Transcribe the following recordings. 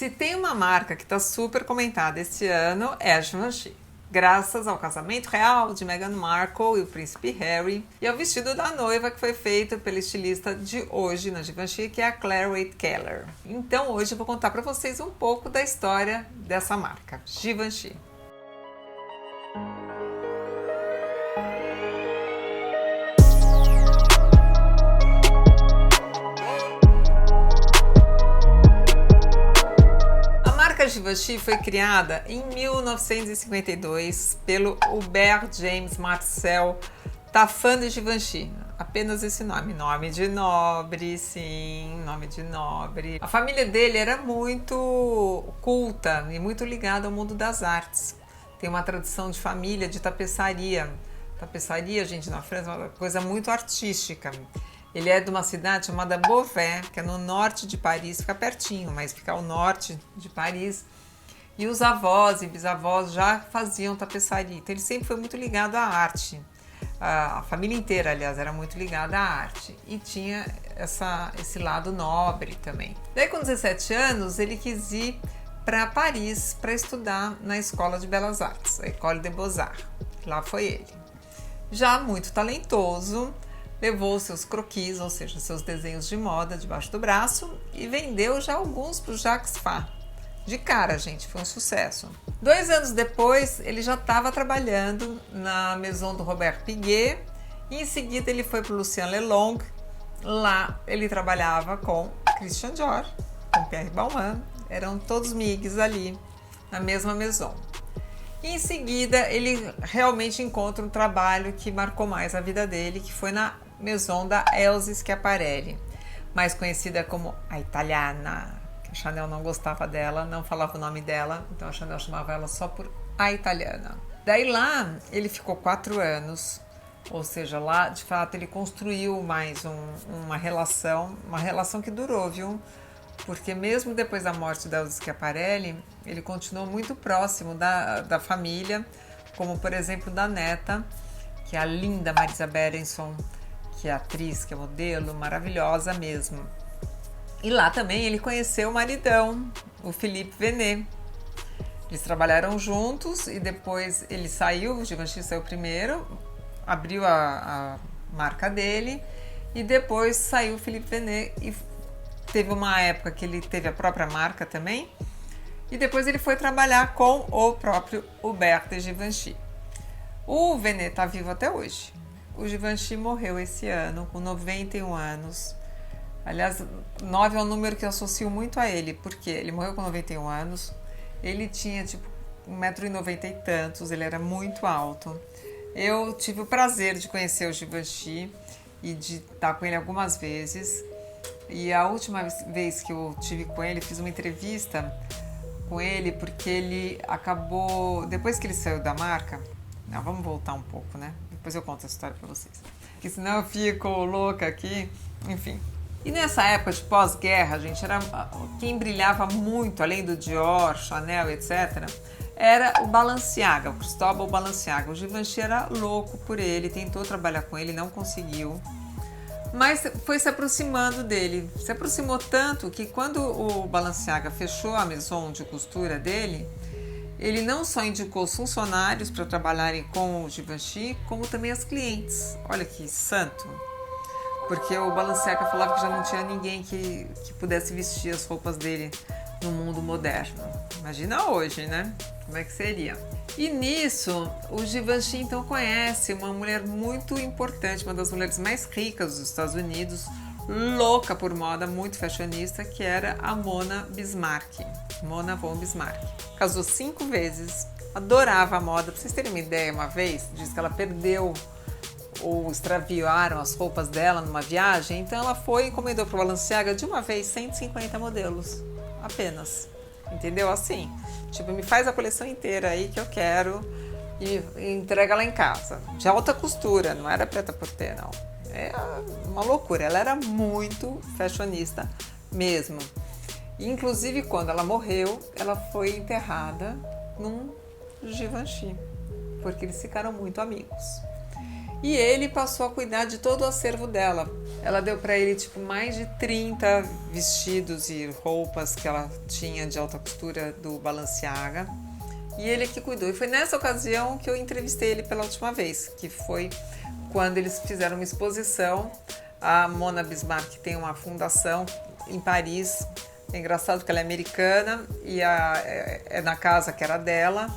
Se tem uma marca que está super comentada esse ano é a Givenchy, graças ao casamento real de Meghan Markle e o príncipe Harry e ao vestido da noiva que foi feito pela estilista de hoje na Givenchy, que é a Claire Waight Keller. Então hoje eu vou contar para vocês um pouco da história dessa marca, Givenchy. A Givenchy foi criada em 1952 pelo Hubert James Marcel Taffin de Givenchy. Apenas esse nome de nobre, sim, nome de nobre. A família dele era muito culta e muito ligada ao mundo das artes. Tem uma tradição de família de tapeçaria. Tapeçaria, gente, na França é uma coisa muito artística. Ele é de uma cidade chamada Beauvais, que é no norte de Paris, fica pertinho, mas fica ao norte de Paris. E os avós e bisavós já faziam tapeçaria, então ele sempre foi muito ligado à arte. A família inteira, aliás, era muito ligada à arte e tinha esse lado nobre também. Daí, com 17 anos, ele quis ir para Paris para estudar na Escola de Belas Artes, a École des Beaux-Arts. Lá foi ele. Já muito talentoso, levou seus croquis, ou seja, seus desenhos de moda debaixo do braço e vendeu já alguns para o Jacques Fath. De cara, gente, foi um sucesso. 2 anos depois, ele já estava trabalhando na Maison do Robert Piguet e em seguida ele foi para o Lucien Lelong. Lá ele trabalhava com Christian Dior, com Pierre Balmain, eram todos migues ali na mesma Maison. E em seguida ele realmente encontra um trabalho que marcou mais a vida dele, que foi na Maison da Elsa Schiaparelli, mais conhecida como a Italiana. A Chanel não gostava dela, não falava o nome dela, então a Chanel chamava ela só por a Italiana. Daí lá ele ficou 4 anos, ou seja, lá de fato ele construiu mais uma relação que durou, viu? Porque mesmo depois da morte da Elsa Schiaparelli, ele continuou muito próximo da família, como por exemplo da neta, que é a linda Marisa Berenson, que é atriz, que é modelo, maravilhosa mesmo. E lá também ele conheceu o maridão, o Philippe Venet. Eles trabalharam juntos e depois ele saiu, o Givenchy saiu primeiro, abriu a marca dele e depois saiu o Philippe Venet e teve uma época que ele teve a própria marca também e depois ele foi trabalhar com o próprio Hubert de Givenchy. O Venet está vivo até hoje. O Givenchy morreu esse ano com 91 anos. Aliás, 9 é um número que eu associo muito a ele, porque ele morreu com 91 anos, ele tinha tipo 1,90 m e tantos, ele era muito alto. Eu tive o prazer de conhecer o Givenchy e de estar com ele algumas vezes. E a última vez que eu tive com ele, fiz uma entrevista com ele, porque ele acabou, depois que ele saiu da marca, não, vamos voltar um pouco, né? Depois eu conto essa história para vocês, porque senão eu fico louca aqui, enfim. E nessa época de pós-guerra, gente, era quem brilhava muito, além do Dior, Chanel, etc., era o Balenciaga, o Cristóbal Balenciaga. O Givenchy era louco por ele, tentou trabalhar com ele, não conseguiu, mas foi se aproximando dele. Se aproximou tanto que quando o Balenciaga fechou a maison de costura dele, ele não só indicou os funcionários para trabalharem com o Givenchy, como também as clientes. Olha que santo! Porque o Balenciaga falava que já não tinha ninguém que pudesse vestir as roupas dele no mundo moderno. Imagina hoje, né? Como é que seria? E nisso, o Givenchy então conhece uma mulher muito importante, uma das mulheres mais ricas dos Estados Unidos, louca por moda, muito fashionista, que era a Mona Bismarck. Mona von Bismarck. Casou 5 vezes, adorava a moda. Pra vocês terem uma ideia, uma vez, diz que ela perdeu ou extraviaram as roupas dela numa viagem, então ela foi e encomendou para o Balenciaga de uma vez 150 modelos, apenas, entendeu? Assim, tipo, me faz a coleção inteira aí que eu quero e entrega lá em casa, de alta costura, não era preta-porter, não, é uma loucura, ela era muito fashionista mesmo, e, inclusive quando ela morreu, ela foi enterrada num Givenchy, porque eles ficaram muito amigos. E ele passou a cuidar de todo o acervo dela, Ela deu para ele tipo mais de 30 vestidos e roupas que ela tinha de alta costura do Balenciaga. E ele que cuidou. E foi nessa ocasião que eu entrevistei ele pela última vez, que foi quando eles fizeram uma exposição. A Mona Bismarck tem uma fundação em Paris. É engraçado que ela é americana e é na casa que era dela,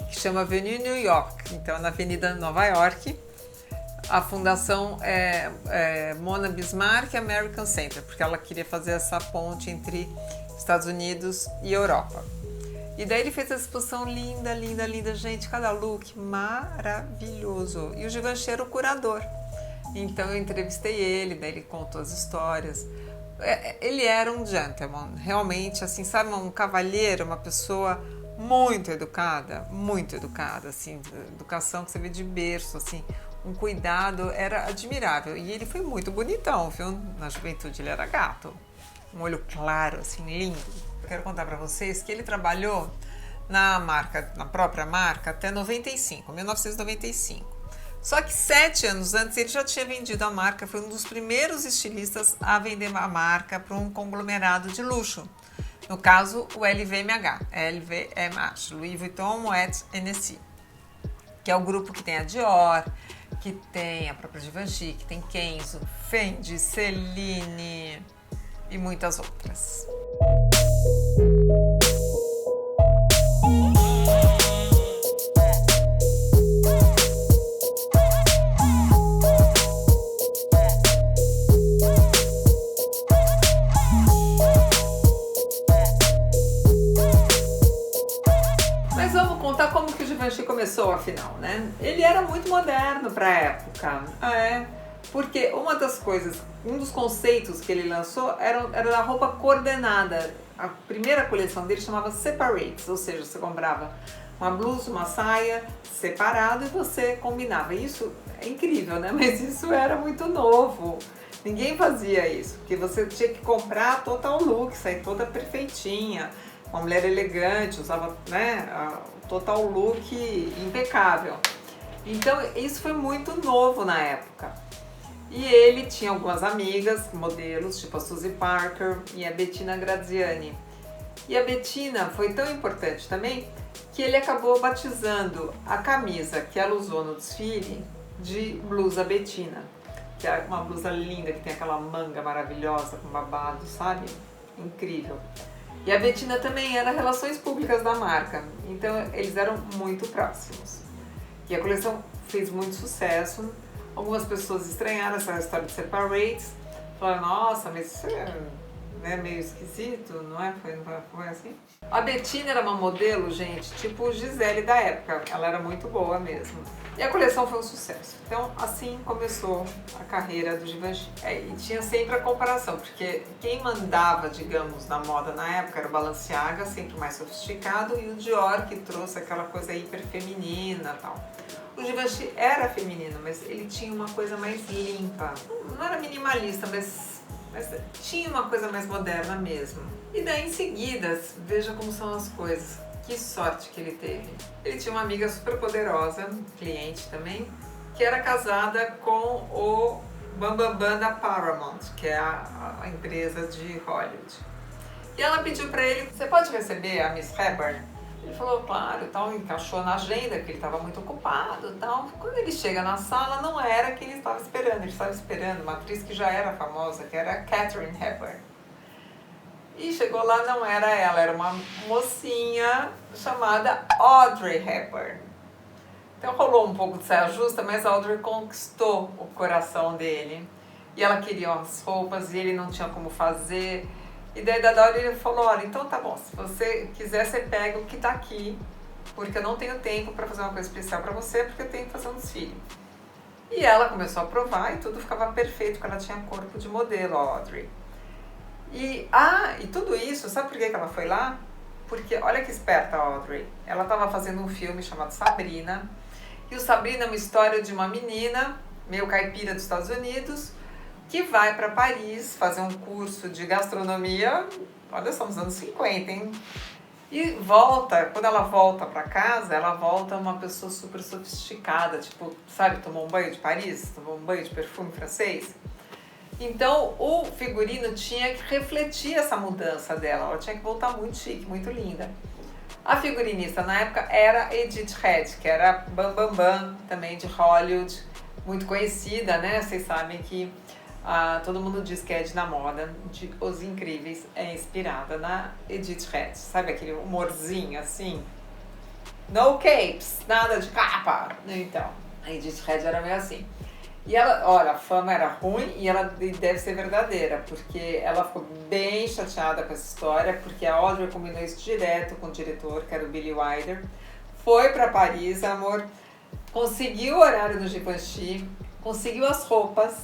que chama Avenue New York. Então, na Avenida Nova York. A fundação é Mona Bismarck American Center, porque ela queria fazer essa ponte entre Estados Unidos e Europa. E daí ele fez essa exposição linda, linda, linda, gente, cada look maravilhoso. E o Givenchy era o curador. Então eu entrevistei ele, daí ele contou as histórias. Ele era um gentleman, realmente, assim, sabe, um cavalheiro, uma pessoa muito educada, assim, educação que você vê de berço, assim, um cuidado, era admirável. E ele foi muito bonitão, viu? Na juventude ele era gato, um olho claro, assim, lindo. Eu quero contar para vocês que ele trabalhou na própria marca, até 1995. Só que 7 anos antes ele já tinha vendido a marca, foi um dos primeiros estilistas a vender a marca para um conglomerado de luxo. No caso, o LVMH, Louis Vuitton Moet Hennessy, que é o grupo que tem a Dior, que tem a própria Givenchy, que tem Kenzo, Fendi, Celine e muitas outras. Mas vamos contar como que o Givenchy começou, afinal, né? Ele era muito moderno para a época, porque um dos conceitos que ele lançou era a roupa coordenada. A primeira coleção dele chamava Separates, ou seja, você comprava uma blusa, uma saia separado e você combinava. Isso é incrível, né? Mas isso era muito novo. Ninguém fazia isso, porque você tinha que comprar total look, sair toda perfeitinha. Uma mulher elegante, usava, né, total look impecável. Então isso foi muito novo na época. E ele tinha algumas amigas, modelos, tipo a Suzy Parker e a Bettina Graziani. E a Bettina foi tão importante também que ele acabou batizando a camisa que ela usou no desfile de blusa Bettina, que é uma blusa linda, que tem aquela manga maravilhosa com babado, sabe? Incrível. E a Bettina também era relações públicas da marca, então eles eram muito próximos. E a coleção fez muito sucesso. Algumas pessoas estranharam essa história de Separates, falaram, nossa, mas isso é meio esquisito, não é? Foi assim? A Bettina era uma modelo, gente, tipo Gisele da época, ela era muito boa mesmo. E a coleção foi um sucesso. Então, assim começou a carreira do Givenchy. E tinha sempre a comparação, porque quem mandava, digamos, na moda na época era o Balenciaga, sempre mais sofisticado, e o Dior, que trouxe aquela coisa hiper feminina e tal. O Givenchy era feminino, mas ele tinha uma coisa mais limpa. Não era minimalista, mas tinha uma coisa mais moderna mesmo. E daí em seguida, veja como são as coisas. Que sorte que ele teve. Ele tinha uma amiga super poderosa, cliente também, que era casada com o Bambambam da Paramount, que é a empresa de Hollywood. E ela pediu para ele, você pode receber a Miss Hepburn? Ele falou, claro, então encaixou na agenda, que ele estava muito ocupado e tal. Quando ele chega na sala, não era quem ele estava esperando uma atriz que já era famosa, que era a Katharine Hepburn. E chegou lá, não era ela, era uma mocinha chamada Audrey Hepburn. Então rolou um pouco de saia justa, mas a Audrey conquistou o coração dele. E ela queria as roupas e ele não tinha como fazer. E daí da hora ele falou, olha, então tá bom, se você quiser você pega o que tá aqui, porque eu não tenho tempo para fazer uma coisa especial para você, porque eu tenho que fazer um desfile. E ela começou a provar e tudo ficava perfeito, porque ela tinha corpo de modelo, a Audrey. E tudo isso, sabe por que ela foi lá? Porque, olha que esperta a Audrey, ela estava fazendo um filme chamado Sabrina, e o Sabrina é uma história de uma menina, meio caipira dos Estados Unidos, que vai para Paris fazer um curso de gastronomia, olha só, nos anos 50, hein? E volta, quando ela volta para casa, ela volta uma pessoa super sofisticada, tipo, sabe, tomou um banho de Paris, tomou um banho de perfume francês. Então o figurino tinha que refletir essa mudança dela, ela tinha que voltar muito chique, muito linda. A figurinista na época era Edith Head, que era Bam Bam Bam, também de Hollywood, muito conhecida, né? Vocês sabem que todo mundo diz que é Edna Moda, de Os Incríveis, é inspirada na Edith Head. Sabe aquele humorzinho assim? No capes, nada de capa. Então, a Edith Head era meio assim. E ela, olha, a fama era ruim e ela deve ser verdadeira, porque ela ficou bem chateada com essa história, porque a Audrey combinou isso direto com o diretor, que era o Billy Wilder. Foi para Paris, amor, conseguiu o horário no Givenchy, conseguiu as roupas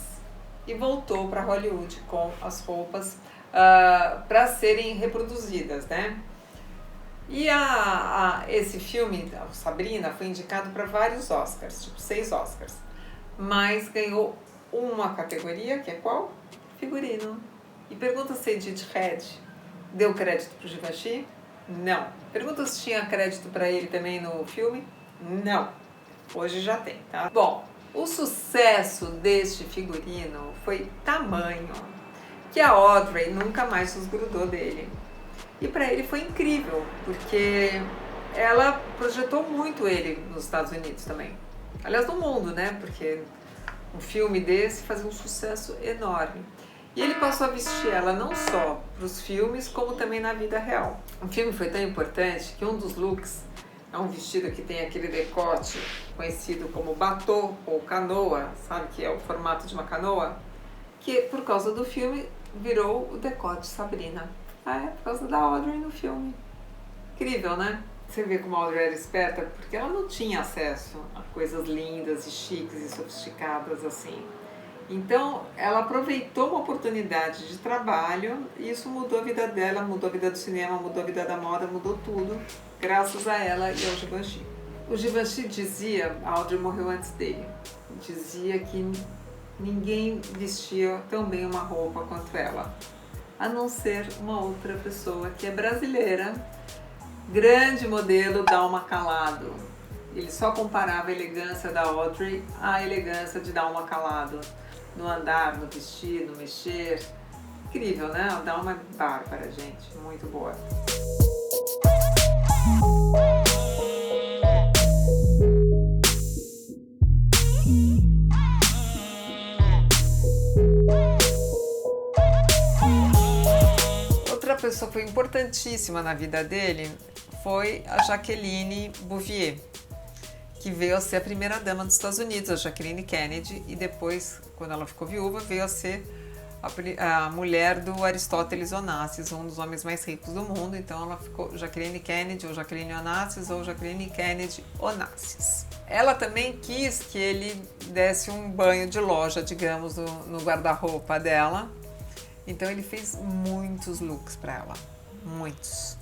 e voltou para Hollywood com as roupas para serem reproduzidas, né? E esse filme, Sabrina, foi indicado para vários Oscars, tipo 6 Oscars. Mas ganhou uma categoria, que é qual? Figurino. E pergunta se Edith Head deu crédito para o Givenchy? Não. Pergunta se tinha crédito para ele também no filme? Não. Hoje já tem, tá? Bom, o sucesso deste figurino foi tamanho que a Audrey nunca mais se desgrudou dele. E para ele foi incrível, porque ela projetou muito ele nos Estados Unidos também. Aliás, no mundo, né? Porque um filme desse fazia um sucesso enorme. E ele passou a vestir ela não só para os filmes, como também na vida real. O filme foi tão importante que um dos looks é um vestido que tem aquele decote conhecido como batô ou canoa, sabe? Que é o formato de uma canoa. Que por causa do filme virou o decote Sabrina. Por causa da Audrey no filme. Incrível, né? Você vê como a Audrey era esperta, porque ela não tinha acesso a coisas lindas e chiques e sofisticadas assim. Então, ela aproveitou uma oportunidade de trabalho e isso mudou a vida dela, mudou a vida do cinema, mudou a vida da moda, mudou tudo, graças a ela e ao Givenchy. O Givenchy dizia, a Audrey morreu antes dele, dizia que ninguém vestia tão bem uma roupa quanto ela, a não ser uma outra pessoa que é brasileira, grande modelo Dalma Calado. Ele só comparava a elegância da Audrey à elegância de Dalma Calado. No andar, no vestir, no mexer. Incrível, né? A Dalma é bárbara, gente. Muito boa. Outra pessoa que foi importantíssima na vida dele foi a Jacqueline Bouvier, que veio a ser a primeira dama dos Estados Unidos, a Jacqueline Kennedy, e depois, quando ela ficou viúva, veio a ser a mulher do Aristóteles Onassis, um dos homens mais ricos do mundo. Então ela ficou Jacqueline Kennedy, ou Jacqueline Onassis, ou Jacqueline Kennedy Onassis. Ela também quis que ele desse um banho de loja, digamos, no guarda-roupa dela. Então ele fez muitos looks para ela, muitos.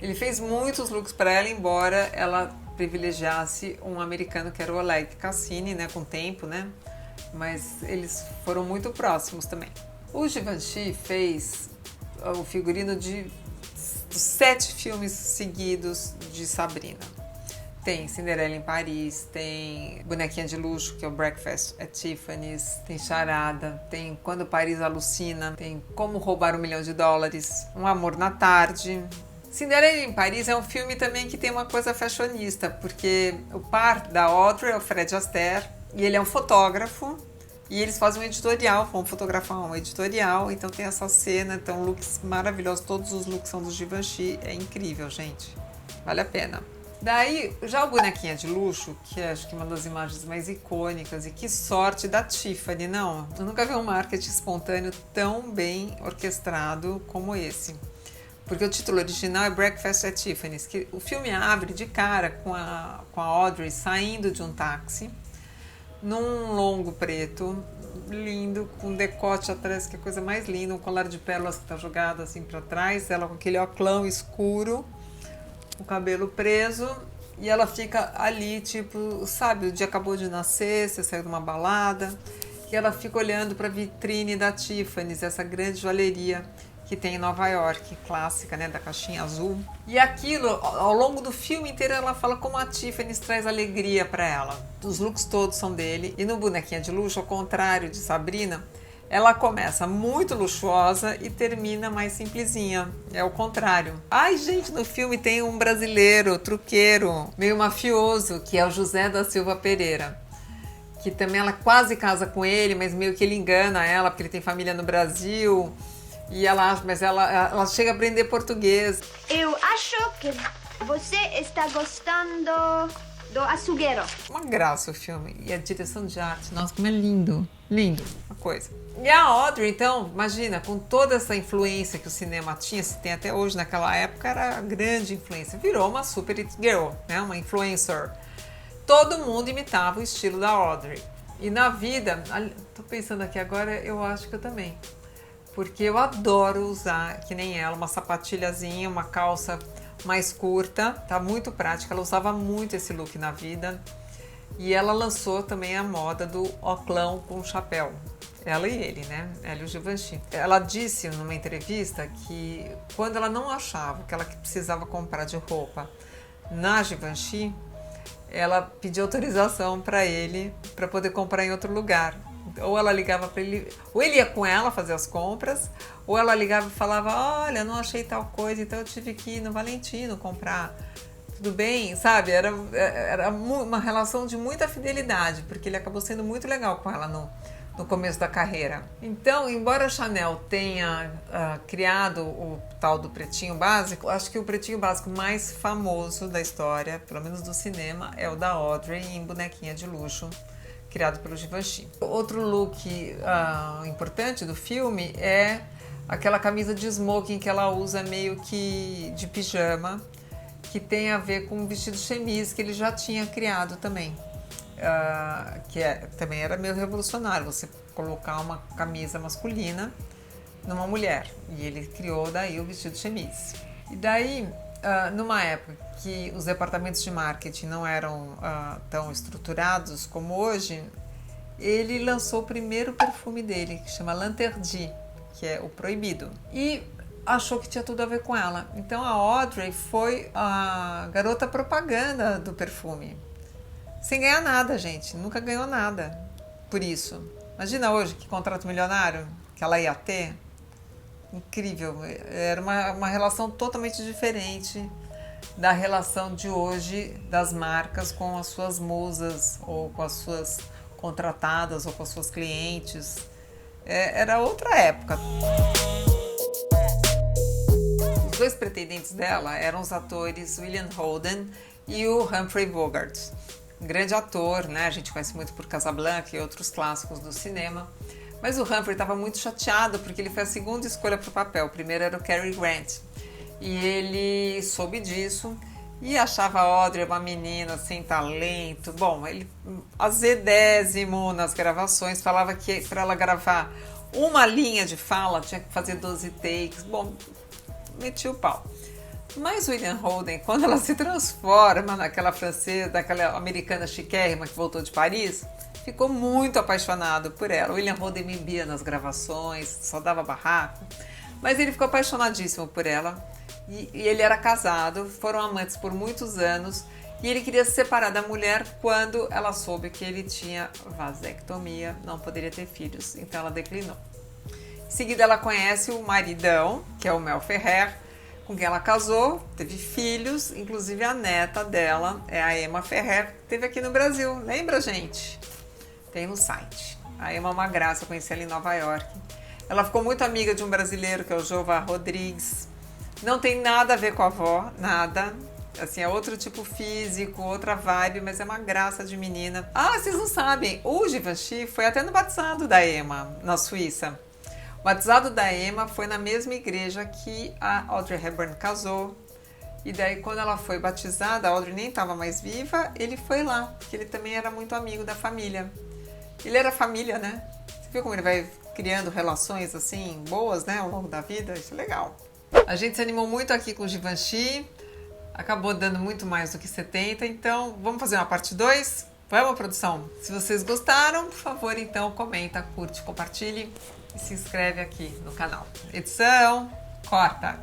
Ele fez muitos looks para ela, embora ela privilegiasse um americano que era o Oleg Cassini, né, com o tempo, né? Mas eles foram muito próximos também. O Givenchy fez o figurino dos 7 filmes seguidos de Sabrina. Tem Cinderela em Paris, tem Bonequinha de Luxo, que é o Breakfast at Tiffany's, tem Charada, tem Quando Paris Alucina, tem Como Roubar $1 Milhão, Um Amor na Tarde. Cinderela em Paris é um filme também que tem uma coisa fashionista, porque o par da Audrey é o Fred Astaire, e ele é um fotógrafo, e eles fazem um editorial, vão fotografar um editorial, então tem essa cena, então looks maravilhosos, todos os looks são do Givenchy, é incrível, gente, vale a pena. Daí, já o Bonequinha de Luxo, que é acho que uma das imagens mais icônicas, e que sorte da Tiffany, não? Eu nunca vi um marketing espontâneo tão bem orquestrado como esse. Porque o título original é Breakfast at Tiffany's, que o filme abre de cara com a Audrey saindo de um táxi, num longo preto, lindo, com decote atrás, que é a coisa mais linda, um colar de pérolas que está jogado assim para trás, ela com aquele óculos escuro, o cabelo preso, e ela fica ali, tipo, sabe, o dia acabou de nascer, você saiu de uma balada, e ela fica olhando para a vitrine da Tiffany's, essa grande joalheria que tem em Nova York, clássica, né, da caixinha azul. E aquilo, ao longo do filme inteiro, ela fala como a Tiffany's traz alegria para ela. Os looks todos são dele. E no Bonequinha de Luxo, ao contrário de Sabrina, Ela começa muito luxuosa e termina mais simplesinha. É o contrário. Ai, gente, no filme tem um brasileiro, truqueiro, meio mafioso, que é o José da Silva Pereira. Que também ela quase casa com ele, mas meio que ele engana ela, porque ele tem família no Brasil. E ela chega a aprender português. Eu acho que você está gostando do açougueiro. Uma graça o filme. E a direção de arte, nossa, como é lindo. Lindo, uma coisa. E a Audrey, então, imagina, com toda essa influência que o cinema tinha, se tem até hoje, naquela época, era grande influência. Virou uma super it girl, né? Uma influencer. Todo mundo imitava o estilo da Audrey. E na vida, tô pensando aqui agora, eu acho que eu também. Porque eu adoro usar, que nem ela, uma sapatilhazinha, uma calça mais curta, tá muito prática. Ela usava muito esse look na vida. E ela lançou também a moda do oclão com chapéu. Ela e ele, né? Ela e o Givenchy. Ela disse numa entrevista que quando ela não achava que ela precisava comprar de roupa na Givenchy, ela pediu autorização para ele para poder comprar em outro lugar. Ou ela ligava para ele, ou ele ia com ela fazer as compras, ou ela ligava e falava: olha, não achei tal coisa, então eu tive que ir no Valentino comprar. Tudo bem, sabe? Era uma relação de muita fidelidade, porque ele acabou sendo muito legal com ela no começo da carreira. Então, embora a Chanel tenha criado o tal do pretinho básico, acho que o pretinho básico mais famoso da história, pelo menos do cinema, é o da Audrey em Bonequinha de Luxo, criado pelo Givenchy. Outro look importante do filme é aquela camisa de smoking que ela usa meio que de pijama, que tem a ver com o vestido chemise que ele já tinha criado também. Também era meio revolucionário, você colocar uma camisa masculina numa mulher. E ele criou daí o vestido chemise. E daí, numa época que os departamentos de marketing não eram tão estruturados como hoje, ele lançou o primeiro perfume dele, que chama L'Interdit, que é o proibido. E achou que tinha tudo a ver com ela. Então a Audrey foi a garota propaganda do perfume. Sem ganhar nada, gente. Nunca ganhou nada por isso. Imagina hoje que contrato milionário que ela ia ter. Incrível. Era uma relação totalmente diferente da relação de hoje das marcas com as suas musas, ou com as suas contratadas, ou com as suas clientes. Era outra época. Os dois pretendentes dela eram os atores William Holden e o Humphrey Bogart. Um grande ator, né? A gente conhece muito por Casablanca e outros clássicos do cinema. Mas o Humphrey estava muito chateado porque ele foi a segunda escolha para o papel. O primeiro era o Cary Grant. E ele soube disso e achava a Audrey uma menina sem talento. Bom, ele azedésimo nas gravações, falava que para ela gravar uma linha de fala tinha que fazer 12 takes. Bom, metia o pau. Mas William Holden, quando ela se transforma naquela francesa, naquela americana chiquérrima que voltou de Paris, ficou muito apaixonado por ela. William Holden bebia nas gravações, só dava barraco, mas ele ficou apaixonadíssimo por ela. E ele era casado, foram amantes por muitos anos, e ele queria se separar da mulher quando ela soube que ele tinha vasectomia, não poderia ter filhos, então ela declinou. Em seguida ela conhece o maridão, que é o Mel Ferrer, com quem ela casou, teve filhos, inclusive a neta dela é a Emma Ferrer, que teve aqui no Brasil. Lembra, gente? Tem no site. A Emma é uma graça, eu conheci ela em Nova York. Ela ficou muito amiga de um brasileiro, que é o Jova Rodrigues. Não tem nada a ver com a avó, nada. Assim, é outro tipo físico, outra vibe, mas é uma graça de menina. Ah, vocês não sabem, o Givenchy foi até no batizado da Emma, na Suíça. O batizado da Emma foi na mesma igreja que a Audrey Hepburn casou. E daí, quando ela foi batizada, a Audrey nem estava mais viva, ele foi lá, porque ele também era muito amigo da família. Ele era família, né? Você viu como ele vai criando relações assim, boas, né, ao longo da vida? Isso é legal. A gente se animou muito aqui com o Givenchy, acabou dando muito mais do que 70, então vamos fazer uma parte 2? Vamos, produção? Se vocês gostaram, por favor, então comenta, curte, compartilhe e se inscreve aqui no canal. Edição, corta!